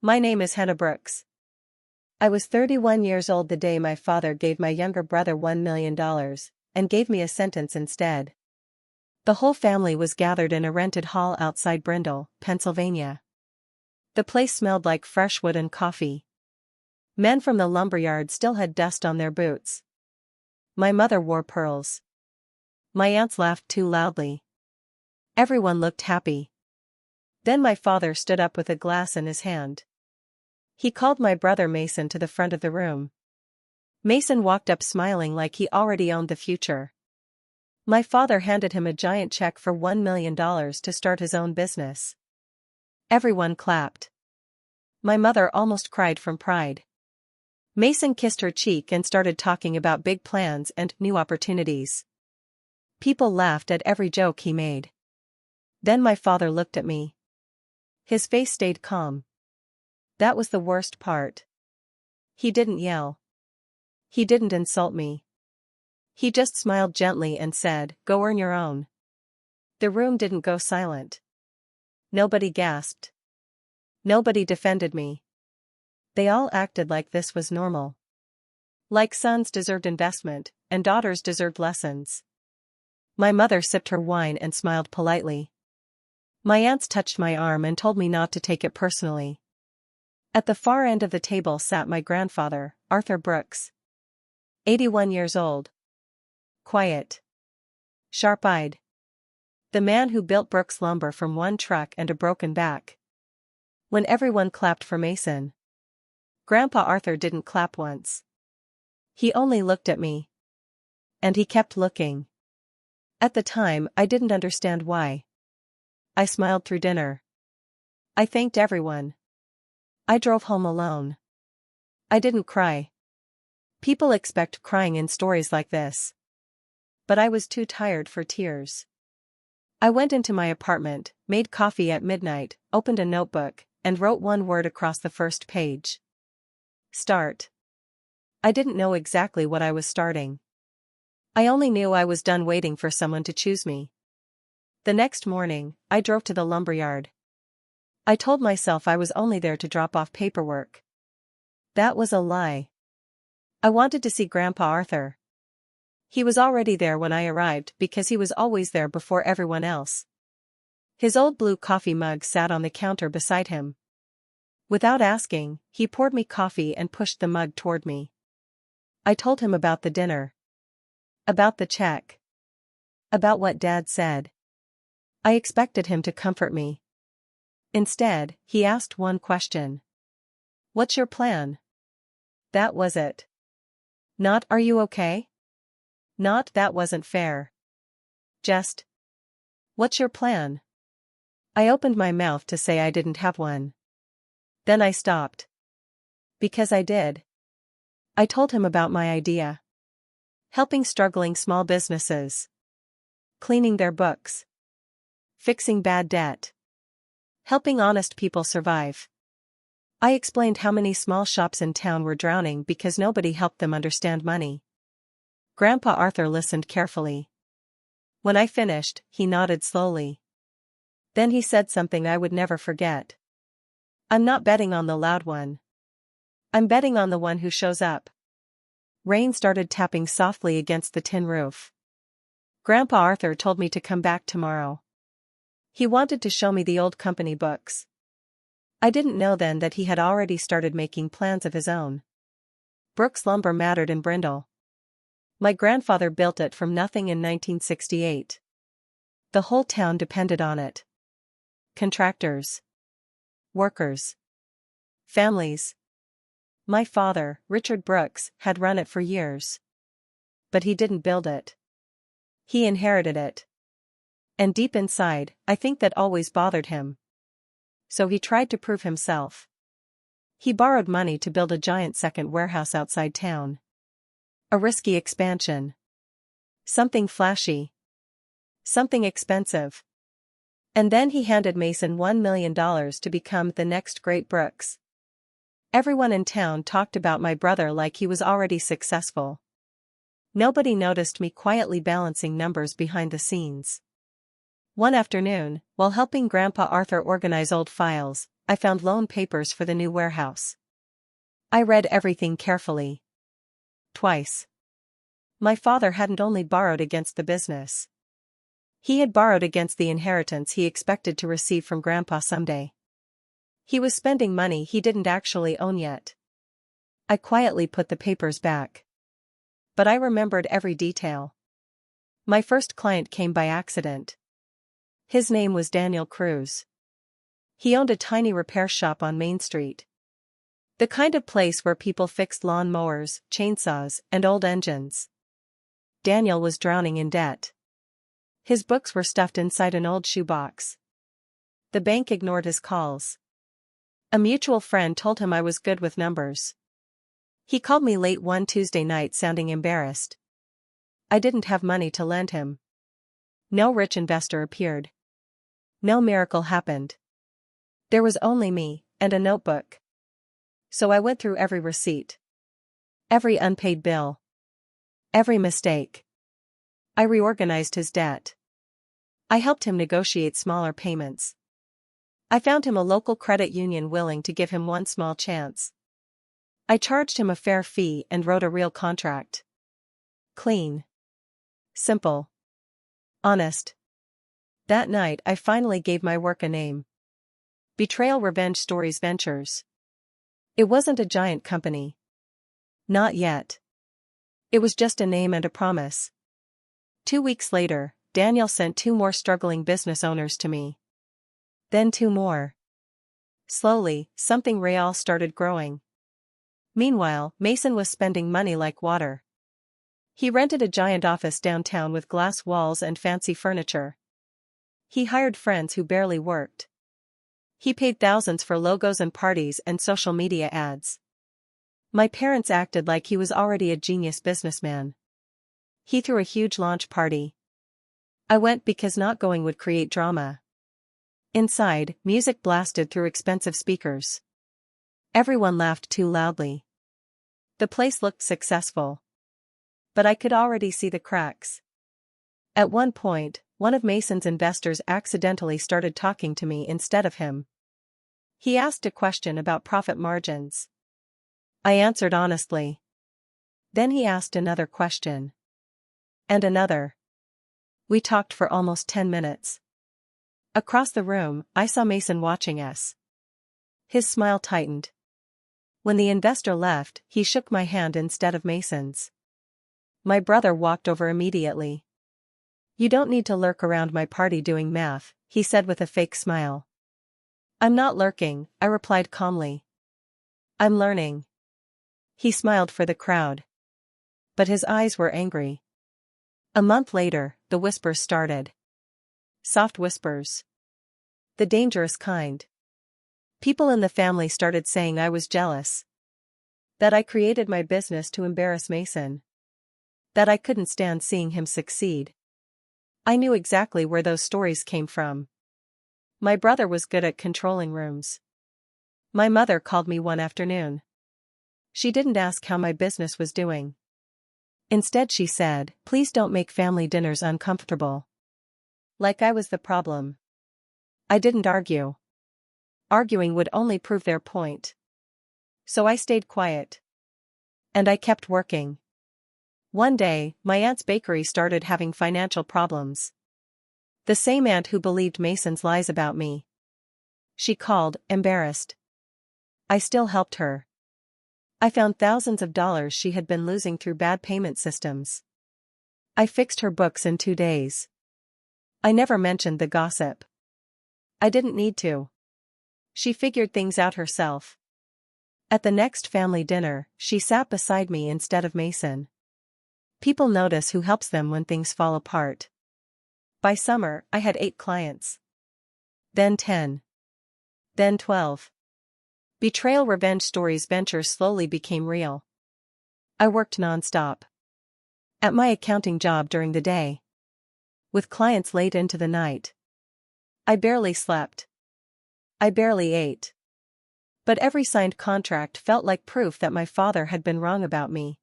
My name is Hannah Brooks. I was 31 years old the day my father gave my younger brother $1 million, and gave me a sentence instead. The whole family was gathered in a rented hall outside Brindle, Pennsylvania. The place smelled like fresh wood and coffee. Men from the lumberyard still had dust on their boots. My mother wore pearls. My aunts laughed too loudly. Everyone looked happy. Then my father stood up with a glass in his hand. He called my brother Mason to the front of the room. Mason walked up smiling like he already owned the future. My father handed him a giant check for $1 million to start his own business. Everyone clapped. My mother almost cried from pride. Mason kissed her cheek and started talking about big plans and new opportunities. People laughed at every joke he made. Then my father looked at me. His face stayed calm. That was the worst part. He didn't yell. He didn't insult me. He just smiled gently and said, "Go earn your own." The room didn't go silent. Nobody gasped. Nobody defended me. They all acted like this was normal. Like sons deserved investment, and daughters deserved lessons. My mother sipped her wine and smiled politely. My aunts touched my arm and told me not to take it personally. At the far end of the table sat my grandfather, Arthur Brooks. 81 years old. Quiet. Sharp-eyed. The man who built Brooks Lumber from one truck and a broken back. When everyone clapped for Mason, Grandpa Arthur didn't clap once. He only looked at me. And he kept looking. At the time, I didn't understand why. I smiled through dinner. I thanked everyone. I drove home alone. I didn't cry. People expect crying in stories like this. But I was too tired for tears. I went into my apartment, made coffee at midnight, opened a notebook, and wrote one word across the first page. Start. I didn't know exactly what I was starting. I only knew I was done waiting for someone to choose me. The next morning, I drove to the lumberyard. I told myself I was only there to drop off paperwork. That was a lie. I wanted to see Grandpa Arthur. He was already there when I arrived because he was always there before everyone else. His old blue coffee mug sat on the counter beside him. Without asking, he poured me coffee and pushed the mug toward me. I told him about the dinner. About the check. About what Dad said. I expected him to comfort me. Instead, he asked one question. "What's your plan?" That was it. Not, "Are you okay?" Not, "That wasn't fair." Just, "What's your plan?" I opened my mouth to say I didn't have one. Then I stopped. Because I did. I told him about my idea. Helping struggling small businesses. Cleaning their books. Fixing bad debt. Helping honest people survive. I explained how many small shops in town were drowning because nobody helped them understand money. Grandpa Arthur listened carefully. When I finished, he nodded slowly. Then he said something I would never forget. "I'm not betting on the loud one. I'm betting on the one who shows up." Rain started tapping softly against the tin roof. Grandpa Arthur told me to come back tomorrow. He wanted to show me the old company books. I didn't know then that he had already started making plans of his own. Brooks Lumber mattered in Brindle. My grandfather built it from nothing in 1968. The whole town depended on it. Contractors. Workers. Families. My father, Richard Brooks, had run it for years. But he didn't build it. He inherited it. And deep inside, I think that always bothered him. So he tried to prove himself. He borrowed money to build a giant second warehouse outside town. A risky expansion. Something flashy. Something expensive. And then he handed Mason $1 million to become the next great Brooks. Everyone in town talked about my brother like he was already successful. Nobody noticed me quietly balancing numbers behind the scenes. One afternoon, while helping Grandpa Arthur organize old files, I found loan papers for the new warehouse. I read everything carefully. Twice. My father hadn't only borrowed against the business. He had borrowed against the inheritance he expected to receive from Grandpa someday. He was spending money he didn't actually own yet. I quietly put the papers back. But I remembered every detail. My first client came by accident. His name was Daniel Cruz. He owned a tiny repair shop on Main Street. The kind of place where people fixed lawn mowers, chainsaws, and old engines. Daniel was drowning in debt. His books were stuffed inside an old shoebox. The bank ignored his calls. A mutual friend told him I was good with numbers. He called me late one Tuesday night sounding embarrassed. I didn't have money to lend him. No rich investor appeared. No miracle happened. There was only me, and a notebook. So I went through every receipt. Every unpaid bill. Every mistake. I reorganized his debt. I helped him negotiate smaller payments. I found him a local credit union willing to give him one small chance. I charged him a fair fee and wrote a real contract. Clean. Simple. Honest. That night I finally gave my work a name. Betrayal Revenge Stories Ventures. It wasn't a giant company. Not yet. It was just a name and a promise. 2 weeks later, Daniel sent 2 more struggling business owners to me. Then 2 more. Slowly, something real started growing. Meanwhile, Mason was spending money like water. He rented a giant office downtown with glass walls and fancy furniture. He hired friends who barely worked. He paid thousands for logos and parties and social media ads. My parents acted like he was already a genius businessman. He threw a huge launch party. I went because not going would create drama. Inside, music blasted through expensive speakers. Everyone laughed too loudly. The place looked successful. But I could already see the cracks. At one point, one of Mason's investors accidentally started talking to me instead of him. He asked a question about profit margins. I answered honestly. Then he asked another question. And another. We talked for almost 10 minutes. Across the room, I saw Mason watching us. His smile tightened. When the investor left, he shook my hand instead of Mason's. My brother walked over immediately. You don't need to lurk around my party doing math, he said with a fake smile. I'm not lurking, I replied calmly. I'm learning. He smiled for the crowd. But his eyes were angry. A month later, the whispers started. Soft whispers. The dangerous kind. People in the family started saying I was jealous. That I created my business to embarrass Mason. That I couldn't stand seeing him succeed. I knew exactly where those stories came from. My brother was good at controlling rooms. My mother called me one afternoon. She didn't ask how my business was doing. Instead she said, please don't make family dinners uncomfortable. Like I was the problem. I didn't argue. Arguing would only prove their point. So I stayed quiet. And I kept working. One day, my aunt's bakery started having financial problems. The same aunt who believed Mason's lies about me. She called, embarrassed. I still helped her. I found thousands of dollars she had been losing through bad payment systems. I fixed her books in 2 days. I never mentioned the gossip. I didn't need to. She figured things out herself. At the next family dinner, she sat beside me instead of Mason. People notice who helps them when things fall apart. By summer, I had 8 clients. Then 10. Then 12. Betrayal Revenge Stories Ventures slowly became real. I worked non-stop. At my accounting job during the day. With clients late into the night. I barely slept. I barely ate. But every signed contract felt like proof that my father had been wrong about me.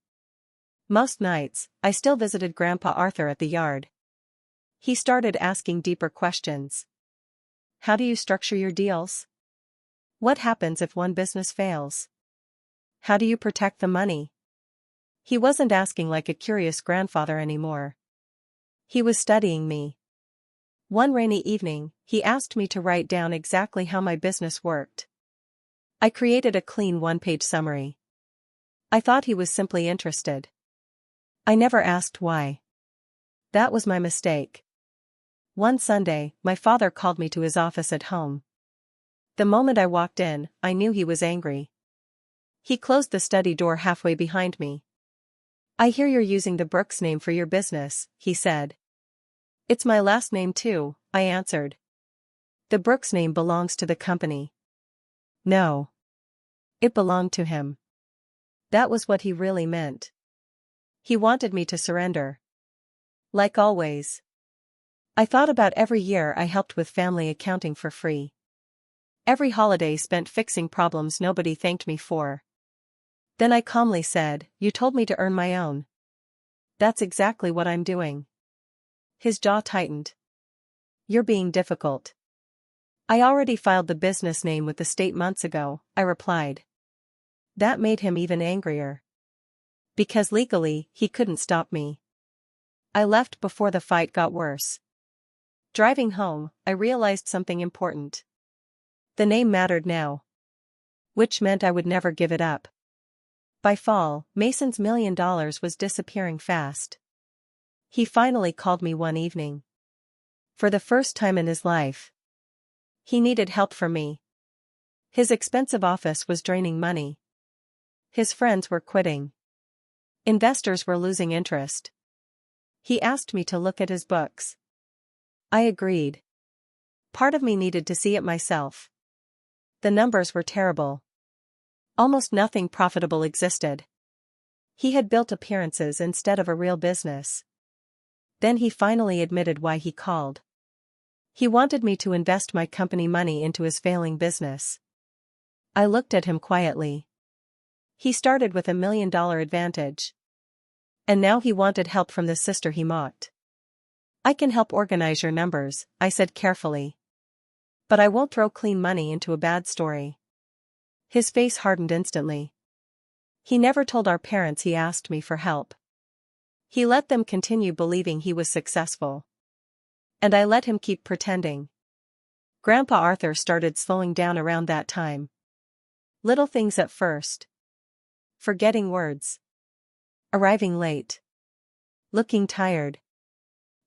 Most nights, I still visited Grandpa Arthur at the yard. He started asking deeper questions. How do you structure your deals? What happens if one business fails? How do you protect the money? He wasn't asking like a curious grandfather anymore. He was studying me. One rainy evening, he asked me to write down exactly how my business worked. I created a clean one-page summary. I thought he was simply interested. I never asked why. That was my mistake. One Sunday, my father called me to his office at home. The moment I walked in, I knew he was angry. He closed the study door halfway behind me. "I hear you're using the Brooks name for your business," he said. "It's my last name too," I answered. "The Brooks name belongs to the company." No. It belonged to him. That was what he really meant. He wanted me to surrender. Like always. I thought about every year I helped with family accounting for free. Every holiday spent fixing problems nobody thanked me for. Then I calmly said, "You told me to earn my own." "That's exactly what I'm doing." His jaw tightened. "You're being difficult." "I already filed the business name with the state months ago," I replied. That made him even angrier. Because legally, he couldn't stop me. I left before the fight got worse. Driving home, I realized something important. The name mattered now. Which meant I would never give it up. By fall, Mason's $1 million was disappearing fast. He finally called me one evening. For the first time in his life. He needed help from me. His expensive office was draining money. His friends were quitting. Investors were losing interest. He asked me to look at his books. I agreed. Part of me needed to see it myself. The numbers were terrible. Almost nothing profitable existed. He had built appearances instead of a real business. Then he finally admitted why he called. He wanted me to invest my company money into his failing business. I looked at him quietly. He started with $1 million advantage. And now he wanted help from the sister he mocked. "I can help organize your numbers," I said carefully. "But I won't throw clean money into a bad story." His face hardened instantly. He never told our parents he asked me for help. He let them continue believing he was successful. And I let him keep pretending. Grandpa Arthur started slowing down around that time. Little things at first. Forgetting words. Arriving late. Looking tired.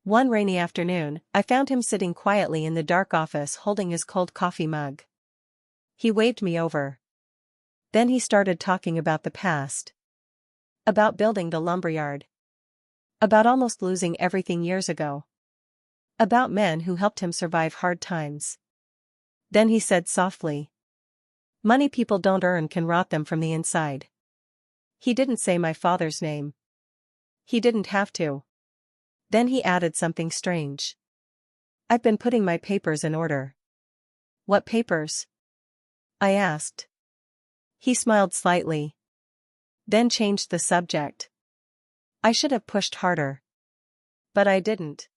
One rainy afternoon, I found him sitting quietly in the dark office holding his cold coffee mug. He waved me over. Then he started talking about the past. About building the lumberyard. About almost losing everything years ago. About men who helped him survive hard times. Then he said softly, "Money people don't earn can rot them from the inside." He didn't say my father's name. He didn't have to. Then he added something strange. "I've been putting my papers in order." "What papers?" I asked. He smiled slightly. Then changed the subject. I should have pushed harder. But I didn't.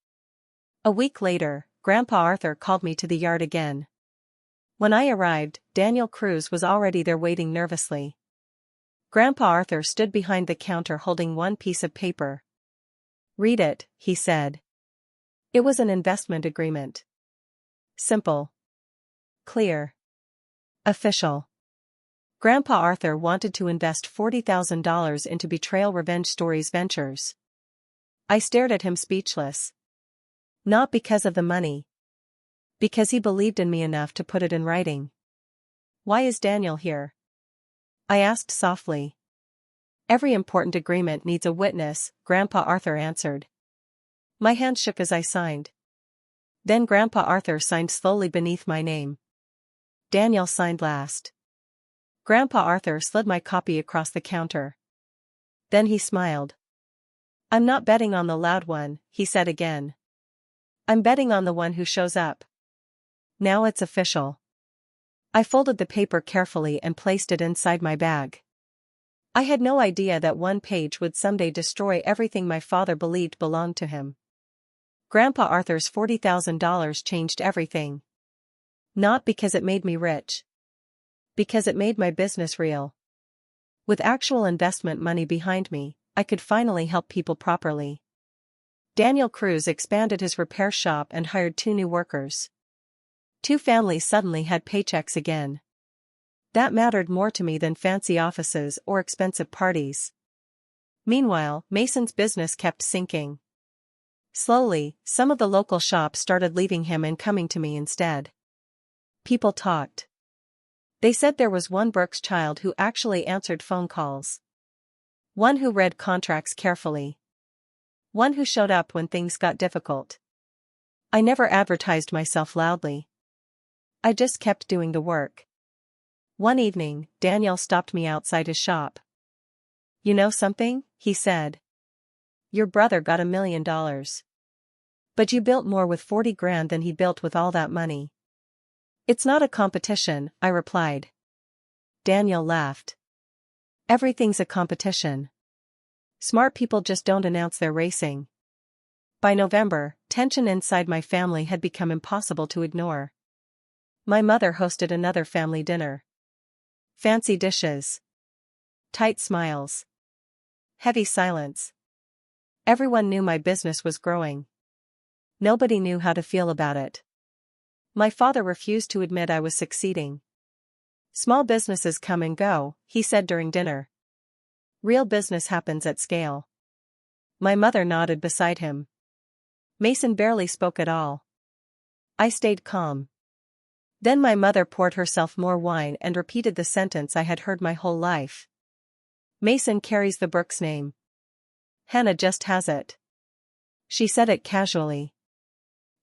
A week later, Grandpa Arthur called me to the yard again. When I arrived, Daniel Cruz was already there waiting nervously. Grandpa Arthur stood behind the counter holding one piece of paper. "Read it," he said. It was an investment agreement. Simple. Clear. Official. Grandpa Arthur wanted to invest $40,000 into Betrayal Revenge Stories Ventures. I stared at him speechless. Not because of the money. Because he believed in me enough to put it in writing. "Why is Daniel here?" I asked softly. "Every important agreement needs a witness," Grandpa Arthur answered. My hand shook as I signed. Then Grandpa Arthur signed slowly beneath my name. Daniel signed last. Grandpa Arthur slid my copy across the counter. Then he smiled. "I'm not betting on the loud one," he said again. "I'm betting on the one who shows up. Now it's official." I folded the paper carefully and placed it inside my bag. I had no idea that one page would someday destroy everything my father believed belonged to him. Grandpa Arthur's $40,000 changed everything. Not because it made me rich. Because it made my business real. With actual investment money behind me, I could finally help people properly. Daniel Cruz expanded his repair shop and hired 2 new workers. 2 families suddenly had paychecks again. That mattered more to me than fancy offices or expensive parties. Meanwhile, Mason's business kept sinking. Slowly, some of the local shops started leaving him and coming to me instead. People talked. They said there was one Brooks child who actually answered phone calls. One who read contracts carefully. One who showed up when things got difficult. I never advertised myself loudly. I just kept doing the work. One evening, Daniel stopped me outside his shop. "You know something?" he said. "Your brother got $1 million. But you built more with 40 grand than he built with all that money." "It's not a competition," I replied. Daniel laughed. "Everything's a competition. Smart people just don't announce they're racing." By November, tension inside my family had become impossible to ignore. My mother hosted another family dinner. Fancy dishes. Tight smiles. Heavy silence. Everyone knew my business was growing. Nobody knew how to feel about it. My father refused to admit I was succeeding. "Small businesses come and go," he said during dinner. "Real business happens at scale." My mother nodded beside him. Mason barely spoke at all. I stayed calm. Then my mother poured herself more wine and repeated the sentence I had heard my whole life. "Mason carries the Brooks name. Hannah just has it." She said it casually.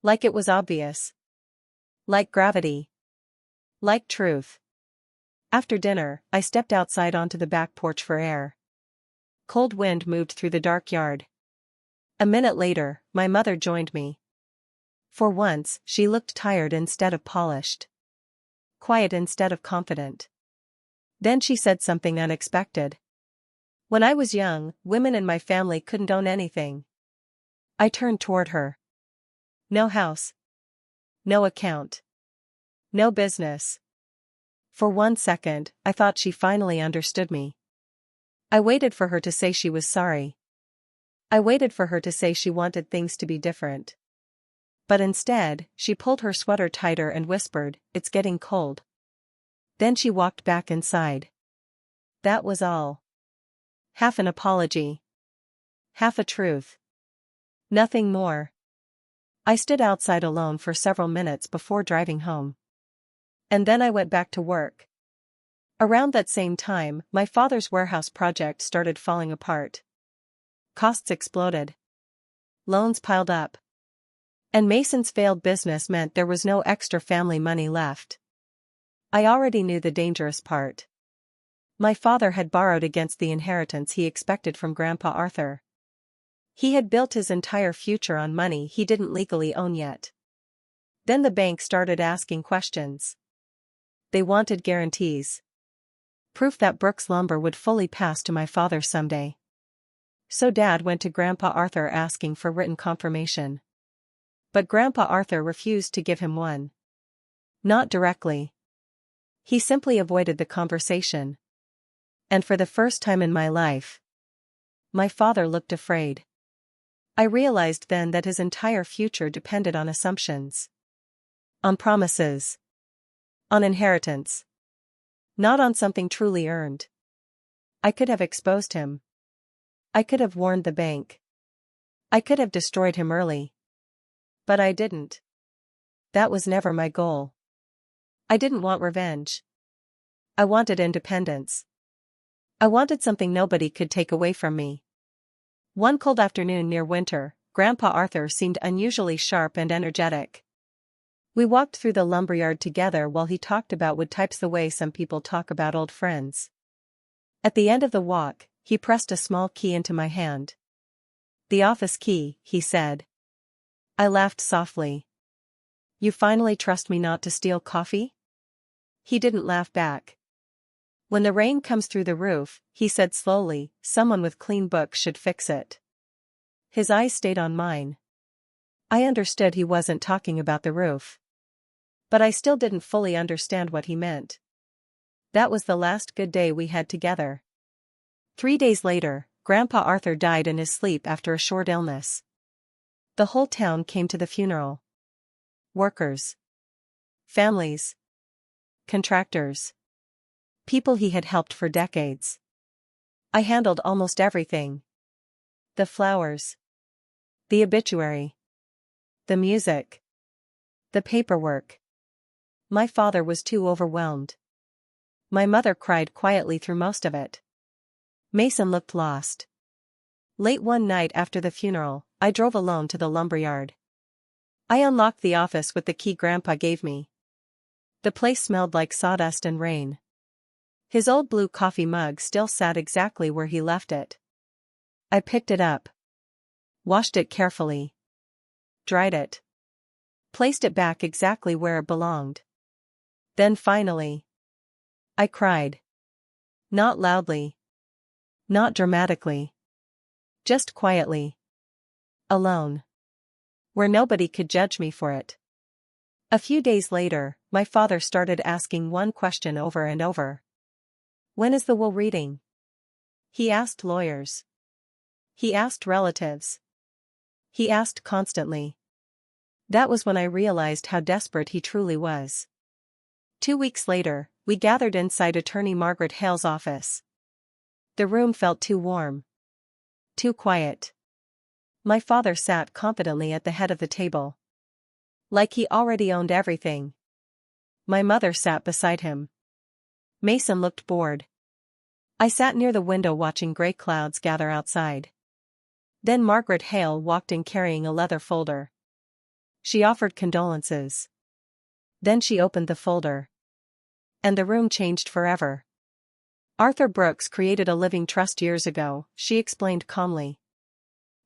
Like it was obvious. Like gravity. Like truth. After dinner, I stepped outside onto the back porch for air. Cold wind moved through the dark yard. A minute later, my mother joined me. For once, she looked tired instead of polished. Quiet instead of confident. Then she said something unexpected. "When I was young, women in my family couldn't own anything." I turned toward her. "No house. No account. No business." For 1 second, I thought she finally understood me. I waited for her to say she was sorry. I waited for her to say she wanted things to be different. But instead, she pulled her sweater tighter and whispered, "It's getting cold." Then she walked back inside. That was all. Half an apology. Half a truth. Nothing more. I stood outside alone for several minutes before driving home. And then I went back to work. Around that same time, my father's warehouse project started falling apart. Costs exploded. Loans piled up. And Mason's failed business meant there was no extra family money left. I already knew the dangerous part. My father had borrowed against the inheritance he expected from Grandpa Arthur. He had built his entire future on money he didn't legally own yet. Then the bank started asking questions. They wanted guarantees. Proof that Brooks Lumber would fully pass to my father someday. So Dad went to Grandpa Arthur asking for written confirmation. But Grandpa Arthur refused to give him one. Not directly. He simply avoided the conversation. And for the first time in my life, my father looked afraid. I realized then that his entire future depended on assumptions. On promises. On inheritance. Not on something truly earned. I could have exposed him. I could have warned the bank. I could have destroyed him early. But I didn't. That was never my goal. I didn't want revenge. I wanted independence. I wanted something nobody could take away from me. One cold afternoon near winter, Grandpa Arthur seemed unusually sharp and energetic. We walked through the lumberyard together while he talked about wood types the way some people talk about old friends. At the end of the walk, he pressed a small key into my hand. "The office key," he said. I laughed softly. "You finally trust me not to steal coffee?" He didn't laugh back. "When the rain comes through the roof," he said slowly, "someone with clean books should fix it." His eyes stayed on mine. I understood he wasn't talking about the roof. But I still didn't fully understand what he meant. That was the last good day we had together. 3 days later, Grandpa Arthur died in his sleep after a short illness. The whole town came to the funeral. Workers, families, contractors, people he had helped for decades. I handled almost everything. The flowers, the obituary, the music, the paperwork. My father was too overwhelmed. My mother cried quietly through most of it. Mason looked lost. Late one night after the funeral, I drove alone to the lumberyard. I unlocked the office with the key Grandpa gave me. The place smelled like sawdust and rain. His old blue coffee mug still sat exactly where he left it. I picked it up, washed it carefully, dried it, placed it back exactly where it belonged. Then finally, I cried. Not loudly. Not dramatically. Just quietly. Alone. Where nobody could judge me for it. A few days later, my father started asking one question over and over. When is the will reading? He asked lawyers. He asked relatives. He asked constantly. That was when I realized how desperate he truly was. 2 weeks later, we gathered inside Attorney Margaret Hale's office. The room felt too warm. Too quiet. My father sat confidently at the head of the table. Like he already owned everything. My mother sat beside him. Mason looked bored. I sat near the window watching gray clouds gather outside. Then Margaret Hale walked in carrying a leather folder. She offered condolences. Then she opened the folder. And the room changed forever. Arthur Brooks created a living trust years ago, she explained calmly.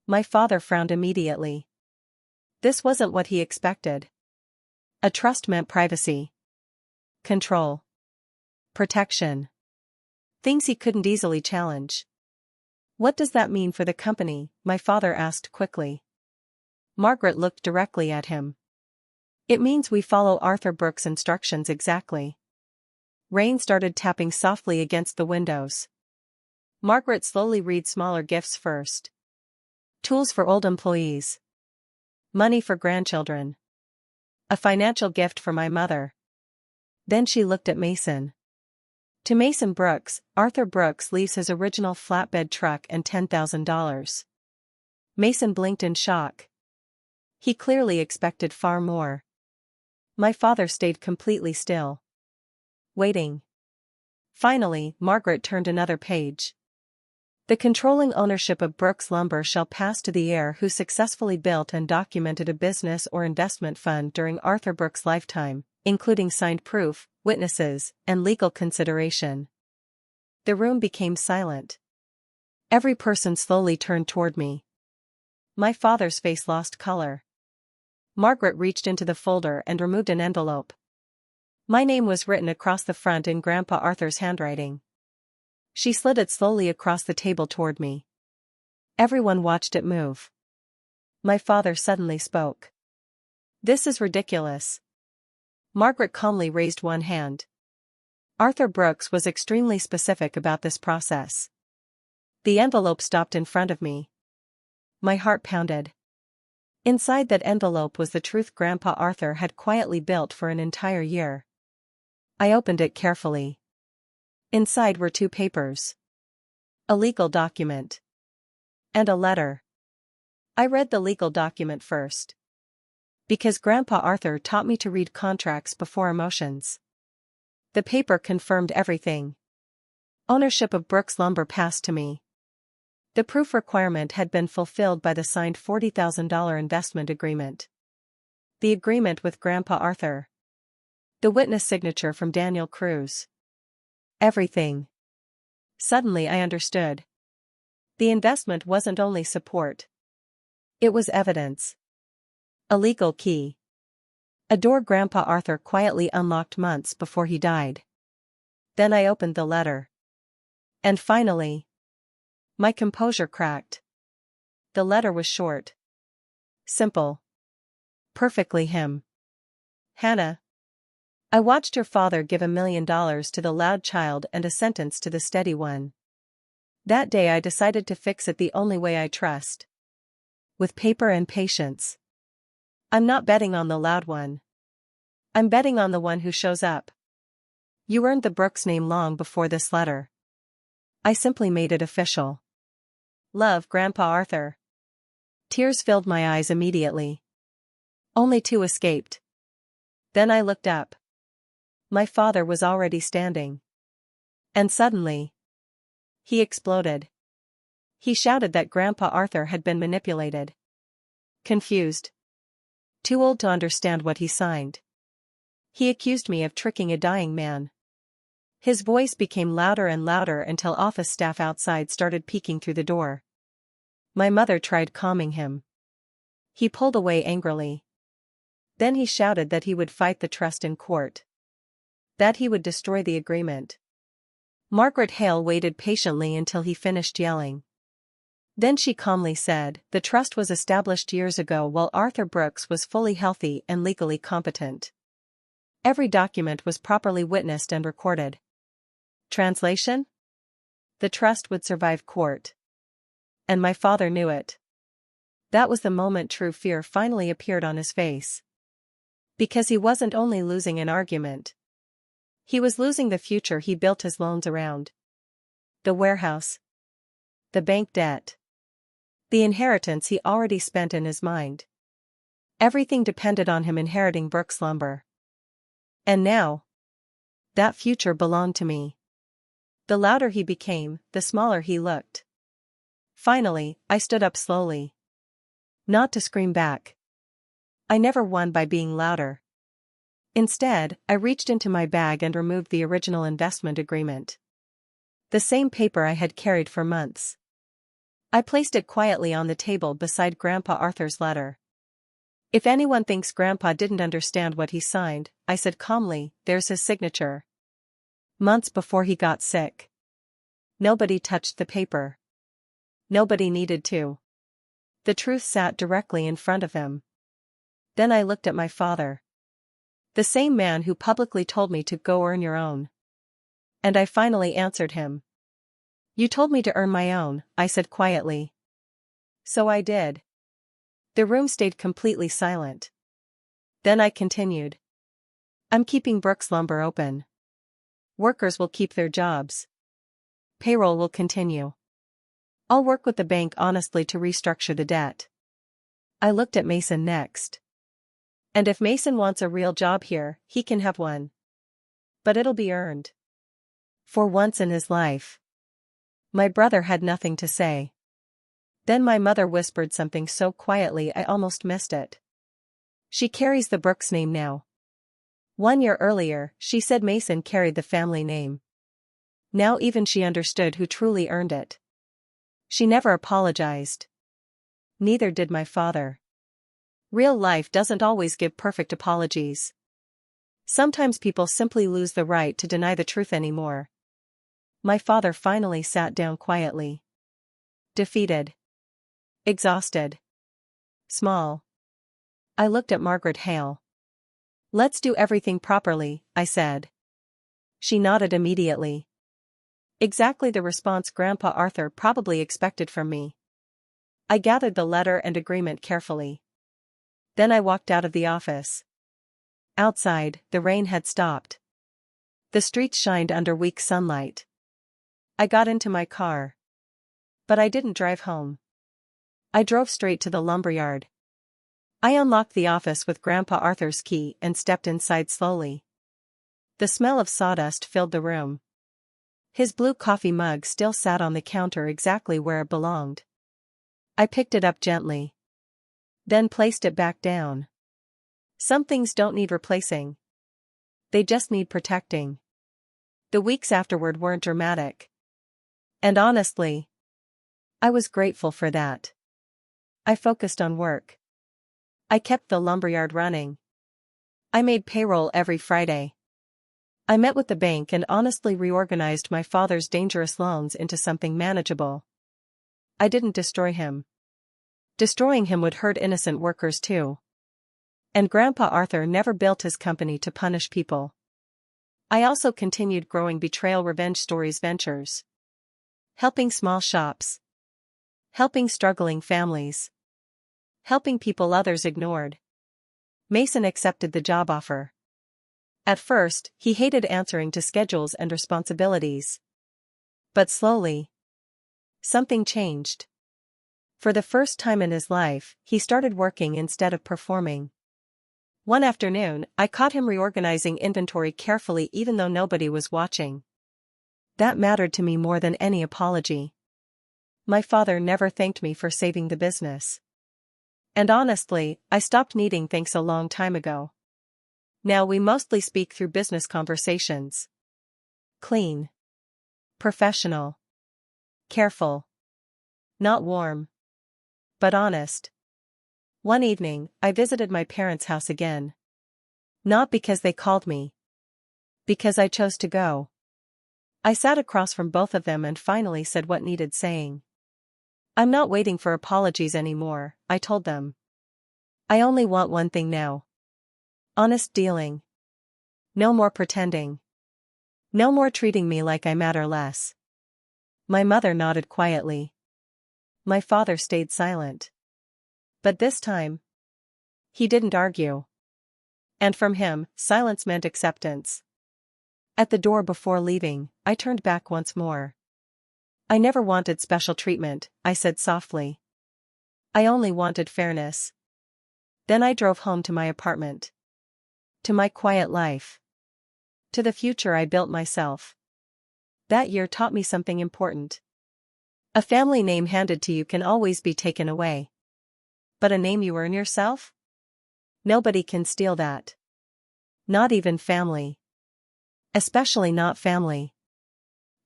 My father frowned immediately. This wasn't what he expected. A trust meant privacy. Control. Protection. Things he couldn't easily challenge. What does that mean for the company? My father asked quickly. Margaret looked directly at him. It means we follow Arthur Brooks' instructions exactly. Rain started tapping softly against the windows. Margaret slowly read smaller gifts first. Tools for old employees. Money for grandchildren. A financial gift for my mother. Then she looked at Mason. To Mason Brooks, Arthur Brooks leaves his original flatbed truck and $10,000. Mason blinked in shock. He clearly expected far more. My father stayed completely still. Waiting. Finally, Margaret turned another page. The controlling ownership of Brooks Lumber shall pass to the heir who successfully built and documented a business or investment fund during Arthur Brooks' lifetime, including signed proof, witnesses, and legal consideration. The room became silent. Every person slowly turned toward me. My father's face lost color. Margaret reached into the folder and removed an envelope. My name was written across the front in Grandpa Arthur's handwriting. She slid it slowly across the table toward me. Everyone watched it move. My father suddenly spoke. This is ridiculous. Margaret calmly raised one hand. Arthur Brooks was extremely specific about this process. The envelope stopped in front of me. My heart pounded. Inside that envelope was the truth Grandpa Arthur had quietly built for an entire year. I opened it carefully. Inside were 2 papers. A legal document. And a letter. I read the legal document first. Because Grandpa Arthur taught me to read contracts before emotions. The paper confirmed everything. Ownership of Brooks Lumber passed to me. The proof requirement had been fulfilled by the signed $40,000 investment agreement. The agreement with Grandpa Arthur. The witness signature from Daniel Cruz. Everything. Suddenly I understood. The investment wasn't only support. It was evidence. A legal key. A door Grandpa Arthur quietly unlocked months before he died. Then I opened the letter. And finally, my composure cracked. The letter was short. Simple. Perfectly him. Hannah. I watched her father give $1 million to the loud child and a sentence to the steady one. That day I decided to fix it the only way I trust. With paper and patience. I'm not betting on the loud one. I'm betting on the one who shows up. You earned the Brooks name long before this letter. I simply made it official. Love, Grandpa Arthur. Tears filled my eyes immediately. Only two escaped. Then I looked up. My father was already standing. And suddenly, he exploded. He shouted that Grandpa Arthur had been manipulated. Confused. Too old to understand what he signed. He accused me of tricking a dying man. His voice became louder and louder until office staff outside started peeking through the door. My mother tried calming him. He pulled away angrily. Then he shouted that he would fight the trust in court. That he would destroy the agreement. Margaret Hale waited patiently until he finished yelling. Then she calmly said, "The trust was established years ago while Arthur Brooks was fully healthy and legally competent. Every document was properly witnessed and recorded." Translation? The trust would survive court. And my father knew it. That was the moment true fear finally appeared on his face. Because he wasn't only losing an argument. He was losing the future he built his loans around. The warehouse. The bank debt. The inheritance he already spent in his mind. Everything depended on him inheriting Brooks Lumber. And now, that future belonged to me. The louder he became, the smaller he looked. Finally, I stood up slowly. Not to scream back. I never won by being louder. Instead, I reached into my bag and removed the original investment agreement. The same paper I had carried for months. I placed it quietly on the table beside Grandpa Arthur's letter. "If anyone thinks Grandpa didn't understand what he signed," I said calmly, "there's his signature. Months before he got sick. Nobody touched the paper. Nobody needed to. The truth sat directly in front of him." Then I looked at my father. The same man who publicly told me to go earn your own. And I finally answered him. "You told me to earn my own," I said quietly. "So I did." The room stayed completely silent. Then I continued. "I'm keeping Brooks Lumber open. Workers will keep their jobs. Payroll will continue. I'll work with the bank honestly to restructure the debt." I looked at Mason next. "And if Mason wants a real job here, he can have one. But it'll be earned." For once in his life. My brother had nothing to say. Then my mother whispered something so quietly I almost missed it. "She carries the Brooks name now. 1 year earlier, she said Mason carried the family name. Now even she understood who truly earned it. She never apologized. Neither did my father. Real life doesn't always give perfect apologies. Sometimes people simply lose the right to deny the truth anymore. My father finally sat down quietly. Defeated. Exhausted. Small. I looked at Margaret Hale. "Let's do everything properly," I said. She nodded immediately. Exactly the response Grandpa Arthur probably expected from me. I gathered the letter and agreement carefully. Then I walked out of the office. Outside, the rain had stopped. The streets shined under weak sunlight. I got into my car. But I didn't drive home. I drove straight to the lumberyard. I unlocked the office with Grandpa Arthur's key and stepped inside slowly. The smell of sawdust filled the room. His blue coffee mug still sat on the counter exactly where it belonged. I picked it up gently. Then placed it back down. Some things don't need replacing. They just need protecting. The weeks afterward weren't dramatic. And honestly, I was grateful for that. I focused on work. I kept the lumberyard running. I made payroll every Friday. I met with the bank and honestly reorganized my father's dangerous loans into something manageable. I didn't destroy him. Destroying him would hurt innocent workers too. And Grandpa Arthur never built his company to punish people. I also continued growing Betrayal Revenge Stories ventures. Helping small shops. Helping struggling families. Helping people others ignored. Mason accepted the job offer. At first, he hated answering to schedules and responsibilities. But slowly, something changed. For the first time in his life, he started working instead of performing. One afternoon, I caught him reorganizing inventory carefully even though nobody was watching. That mattered to me more than any apology. My father never thanked me for saving the business. And honestly, I stopped needing thanks a long time ago. Now we mostly speak through business conversations. Clean. Professional. Careful. Not warm. But honest. One evening, I visited my parents' house again. Not because they called me. Because I chose to go. I sat across from both of them and finally said what needed saying. I'm not waiting for apologies anymore, I told them. I only want one thing now. Honest dealing. No more pretending. No more treating me like I matter less. My mother nodded quietly. My father stayed silent. But this time, he didn't argue. And from him, silence meant acceptance. At the door before leaving, I turned back once more. I never wanted special treatment, I said softly. I only wanted fairness. Then I drove home to my apartment. To my quiet life. To the future I built myself. That year taught me something important. A family name handed to you can always be taken away. But a name you earn yourself? Nobody can steal that. Not even family. Especially not family.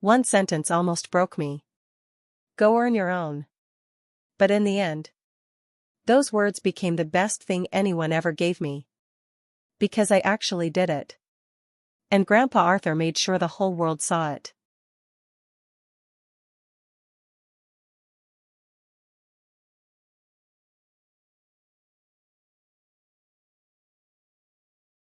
One sentence almost broke me. Go earn your own. But in the end, those words became the best thing anyone ever gave me. Because I actually did it. And Grandpa Arthur made sure the whole world saw it.